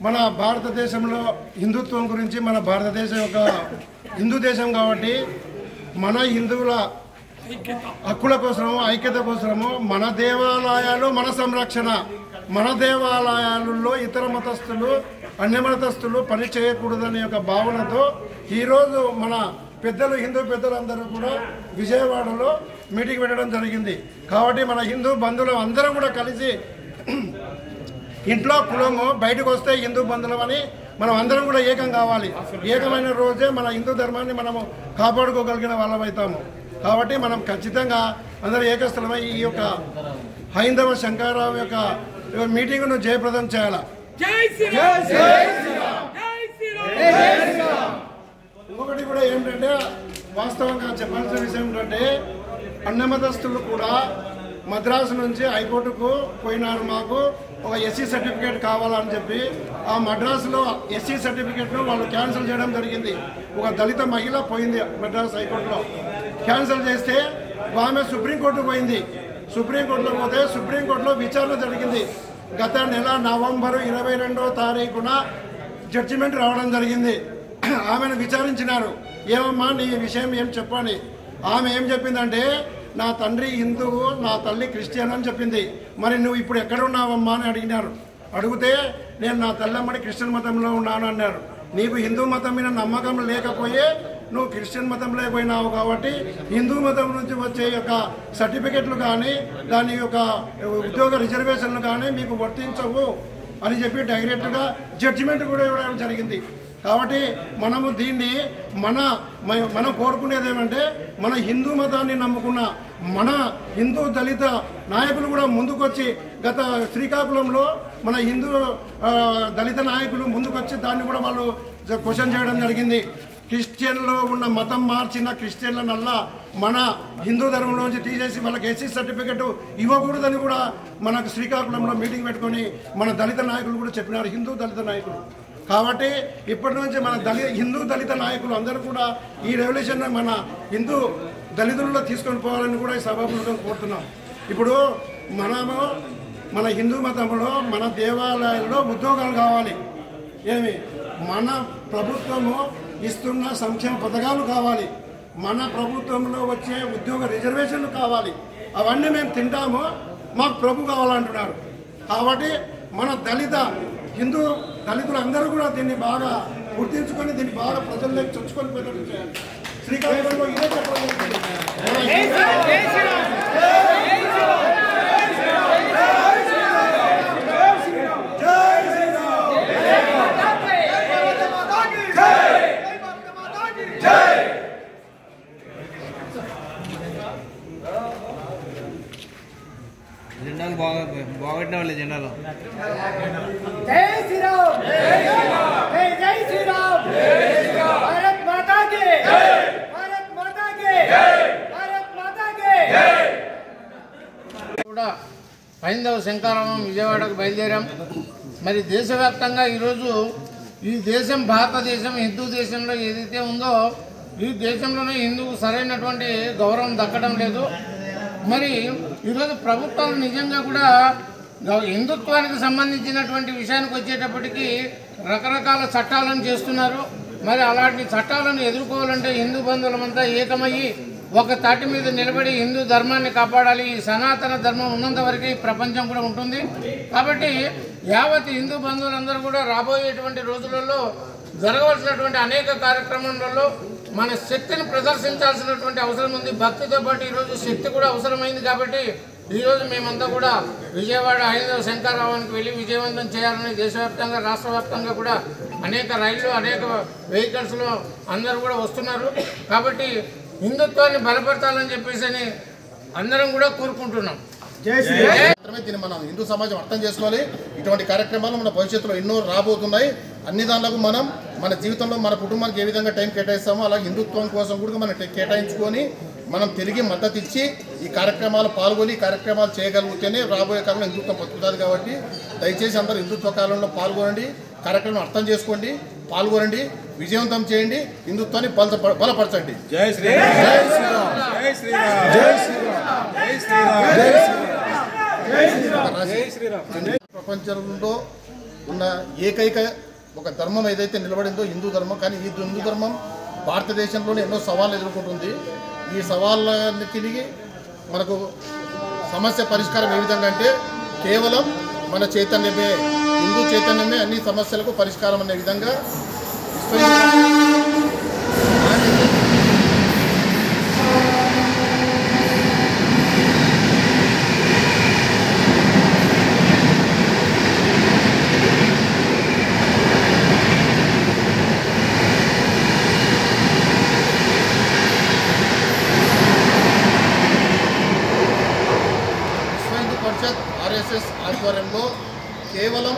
మన భారతదేశంలో హిందుత్వం గురించి మన భారతదేశం ఒక హిందూ దేశం కాబట్టి మన హిందువుల హక్కుల కోసము ఐక్యత కోసము మన దేవాలయాలు మన సంరక్షణ మన దేవాలయాలలో ఇతర మతస్థులు అన్య మతస్థులు పని చేయకూడదనే ఒక భావనతో ఈరోజు మన పెద్దలు హిందూ పెద్దలందరూ కూడా విజయవాడలో మీటింగ్ పెట్టడం జరిగింది. కాబట్టి మన హిందూ బంధువులు అందరం కూడా కలిసి ఇంట్లో కులము బయటకు వస్తే హిందూ బంధువులం అని మనం అందరం కూడా ఏకం కావాలి. ఏకమైన రోజే మన హిందూ ధర్మాన్ని మనము కాపాడుకోగలిగిన వాళ్ళమవుతాము. కాబట్టి మనం ఖచ్చితంగా అందరూ ఏకస్థలమై ఈ యొక్క హైందవ శంకరరావు యొక్క మీటింగ్ను జయప్రదం చేయాలి. ఇంకొకటి కూడా ఏంటంటే వాస్తవంగా చెప్పాల్సిన విషయం ఏంటంటే అన్నమతస్థులు కూడా మద్రాసు నుంచి హైకోర్టుకు పోయినారు. మాకు ఒక ఎస్సీ సర్టిఫికేట్ కావాలని చెప్పి ఆ మద్రాసులో ఎస్సీ సర్టిఫికేట్ను వాళ్ళు క్యాన్సిల్ చేయడం జరిగింది. ఒక దళిత మహిళ పోయింది మద్రాసు హైకోర్టులో, క్యాన్సిల్ చేస్తే ఆమె సుప్రీంకోర్టుకు పోయింది. సుప్రీంకోర్టులో పోతే సుప్రీంకోర్టులో విచారణ జరిగింది. గత నెల నవంబరు 22వ తారీఖున జడ్జిమెంట్ రావడం జరిగింది. ఆమెను విచారించినారు. ఏమమ్మా నీ విషయం ఏం చెప్పని. ఆమె ఏం చెప్పిందంటే నా తండ్రి హిందువు, నా తల్లి క్రిస్టియన్ అని చెప్పింది. మరి నువ్వు ఇప్పుడు ఎక్కడ ఉన్నావమ్మా అని అడిగినారు. అడిగితే నేను నా తల్లమ్మడి క్రిస్టియన్ మతంలో ఉన్నాను అన్నారు. నీకు హిందూ మతం మీద నమ్మకం లేకపోయే నువ్వు క్రిస్టియన్ మతంలో పోయినావు కాబట్టి హిందూ మతం నుంచి వచ్చే యొక్క సర్టిఫికెట్లు కానీ దాని యొక్క ఉద్యోగ రిజర్వేషన్లు కానీ మీకు వర్తించవు అని చెప్పి డైరెక్ట్గా జడ్జిమెంట్ కూడా ఇవ్వడం జరిగింది. కాబట్టి మనము దీన్ని మనం కోరుకునేది ఏమంటే మన హిందూ మతాన్ని నమ్ముకున్న మన హిందూ దళిత నాయకులు కూడా ముందుకొచ్చి గత శ్రీకాకుళంలో మన హిందూ దళిత నాయకులు ముందుకొచ్చి దాన్ని కూడా వాళ్ళు క్వశ్చన్ చేయడం జరిగింది. క్రిస్టియన్లో ఉన్న మతం మార్చిన క్రిస్టియన్లనల్లా మన హిందూ ధర్మంలోంచి తీసేసి వాళ్ళకి ఎస్సీ సర్టిఫికెట్ ఇవ్వకూడదని కూడా మనకు శ్రీకాకుళంలో మీటింగ్ పెట్టుకొని మన దళిత నాయకులు కూడా చెప్పినారు, హిందూ దళిత నాయకులు. కాబట్టి ఇప్పటి నుంచి మన హిందూ దళిత నాయకులు అందరూ కూడా ఈ రెవల్యూషన్ మన హిందూ దళితుల్లో తీసుకొని పోవాలని కూడా ఈ సభాముఖంగా కోరుతున్నాం. ఇప్పుడు మనము మన హిందూ మతంలో మన దేవాలయాల్లో ఉద్యోగాలు కావాలి. ఏమి మన ప్రభుత్వము ఇస్తున్న సంక్షేమ పథకాలు కావాలి, మన ప్రభుత్వంలో వచ్చే ఉద్యోగ రిజర్వేషన్లు కావాలి. అవన్నీ మేము తింటాము, మాకు ప్రభు కావాలంటున్నారు. కాబట్టి మన హిందూ దళితులు అందరూ కూడా దీన్ని బాగా గుర్తించుకొని దీన్ని బాగా ప్రజల్లోకి చొచ్చుకొని పెట్టడం చేయాలి. శ్రీకాకుళంలో ఇదే చెప్పడం జెండాలు బాగొట్టిన వాళ్ళే జెండాలు. జై శ్రీరామ్, జై శ్రీరామ్, భారత్ మాతా కి, భారత్ మాతా కి, భారత్ మాతా కి. కూడా హైందవ శంకరరావం విజయవాడకు బయలుదేరాం. మరి దేశవ్యాప్తంగా ఈరోజు ఈ దేశం భారతదేశం హిందూ దేశంలో ఏదైతే ఉందో ఈ దేశంలోనే హిందువుకు సరైనటువంటి గౌరవం దక్కడం లేదు. మరి ఈరోజు ప్రభుత్వాలు నిజంగా కూడా హిందుత్వానికి సంబంధించినటువంటి విషయానికి వచ్చేటప్పటికీ రకరకాల చట్టాలను చేస్తున్నారు. మరి అలాంటి చట్టాలను ఎదుర్కోవాలంటే హిందూ బంధువులమంతా ఏకమయ్యి ఒక తాటి మీద నిలబడి హిందూ ధర్మాన్ని కాపాడాలి. ఈ సనాతన ధర్మం ఉన్నంత వరకు ఈ ప్రపంచం కూడా ఉంటుంది. కాబట్టి యావత్ హిందూ బంధువులందరూ కూడా రాబోయేటువంటి రోజులలో జరగవలసినటువంటి అనేక కార్యక్రమాలలో మన శక్తిని ప్రదర్శించాల్సినటువంటి అవసరం ఉంది. భక్తితో పాటు ఈరోజు శక్తి కూడా అవసరమైంది. కాబట్టి ఈరోజు మేమంతా కూడా విజయవాడ హైందవ శంకరరావానికి వెళ్ళి విజయవంతం చేయాలని దేశవ్యాప్తంగా రాష్ట్ర వ్యాప్తంగా కూడా అనేక రైళ్లు అనేక వెహికల్స్లో అందరూ కూడా వస్తున్నారు. కాబట్టి హిందుత్వాన్ని బలపరచాలని చెప్పేసి అందరం కూడా కోరుకుంటున్నాం. మాత్రమే దీన్ని మనం హిందూ సమాజం అర్థం చేసుకోవాలి. ఇటువంటి కార్యక్రమాలు మన భవిష్యత్తులో ఎన్నో రాబోతున్నాయి. అన్ని దానిలకు మనం మన జీవితంలో మన కుటుంబానికి ఏ విధంగా టైం కేటాయిస్తామో అలాగే హిందుత్వం కోసం కూడా మనం కేటాయించుకొని మనం తిరిగి మద్దతు ఇచ్చి ఈ కార్యక్రమాలు పాల్గొని ఈ కార్యక్రమాలు చేయగలిగితేనే రాబోయే కాలంలో హిందుత్వం బతుకుతుంది. కాబట్టి దయచేసి అందరూ హిందుత్వ కాలంలో పాల్గొనండి, కార్యక్రమం అర్థం చేసుకోండి, పాల్గొనండి, విజయవంతం చేయండి, హిందుత్వాన్ని బలపరచండి. జై శ్రీరామ్. జై శ్రీరామ్. జై శ్రీరామ్. జై శ్రీరామ్. జై శ్రీరామ్. జై శ్రీరామ్. ప్రపంచంలో ఉన్న ఏకైక ఒక ధర్మం ఏదైతే నిలబడిందో హిందూ ధర్మం. కానీ ఈ హిందూ ధర్మం భారతదేశంలోనే ఎన్నో సవాళ్ళు ఎదుర్కొంటుంది. ఈ సవాళ్ళకి మనకు సమస్య పరిష్కారం ఏ విధంగా అంటే కేవలం మన చైతన్యమే, హిందూ చైతన్యమే అన్ని సమస్యలకు పరిష్కారం అనే విధంగా RSS ఆధ్వర్యంలో కేవలం